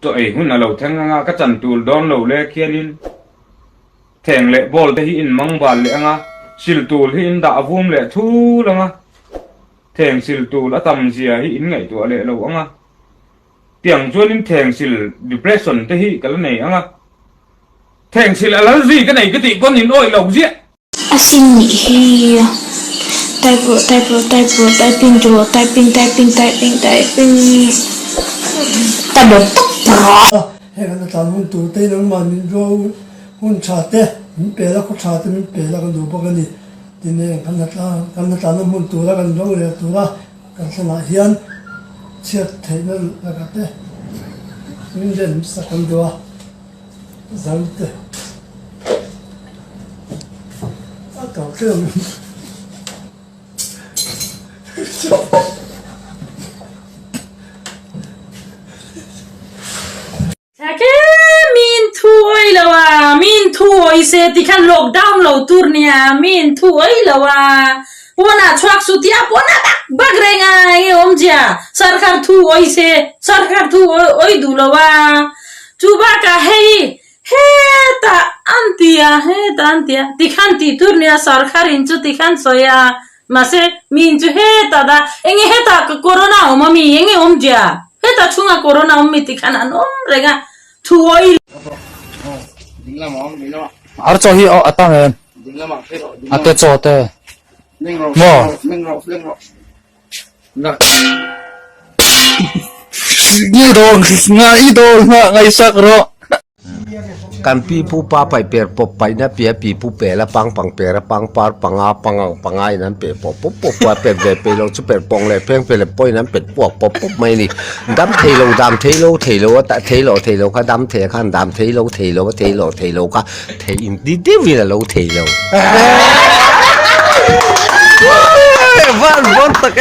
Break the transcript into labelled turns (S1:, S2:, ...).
S1: ตัวไอ้หุ่นเราแทงงาก็จันตูดอนเราเล่เคียนินแทงเละบอลแต่หินมังบาลเละงาสิลตูลหินดาวุมเละทูละงาแทงสิลตูลตำเสียหินไงตัวเละเรางาเตียงชวนนินแทงสิลดิเพรสชันแต่หิกันไหนงาแทงสิลอะไรสิกันไหนก็ติก้อนหินอ้อยเราเสีย
S2: อาซินนี่เฮียtyping jo typingตะโดดตุ๊บ
S3: เฮ้ยกันตอนมันตัวเต้นมันรู้หุ่นชาเต้มันเปแล้วก็ชาเต้มันเปแล้วก็ดูพวกนี้ทีนี้กันตอนมันตัวแล้วกันรู้เลยตัวละกันสนาเฮียนเชื่อเทนั่นแล้วก็เต้มันเด่นสักคนตัวจังเต้ต่อเครื่อง
S4: min tuoi lawa min tuoi se tikan lockdown lo turnia min tuoi lawa wana chuak sutia pona bagrenga e omja sarkar tuoi se sarkar tuoi dulawa chuba ka hei ta antia tikan ti turnia sarkar inchu tikan soya mase min chu ta da enge ta corona omami enge omja ta chunga corona ommi tikan anom renga tuoi
S5: ở chỗ hi ở tao này à tết chỗ tết mò như đồ ngay đồ ngay sắc rồi
S6: กันปีผู้ป้าไปเปรปบไปนะเปียปีผู้เปรละปังเปรละปังปาปังอาปังไอ้นั้นเปรปบปุ๊บว่าเปรเปรเราจะเปรปองเลยเพ่งเปรป่อยนั้นเป็ดปวกปบไม่นี่ดำเทโลแต่เทโลก็ดำเทขันดำเทโลก็เทอินดีวิละโลเทโลวันตะแก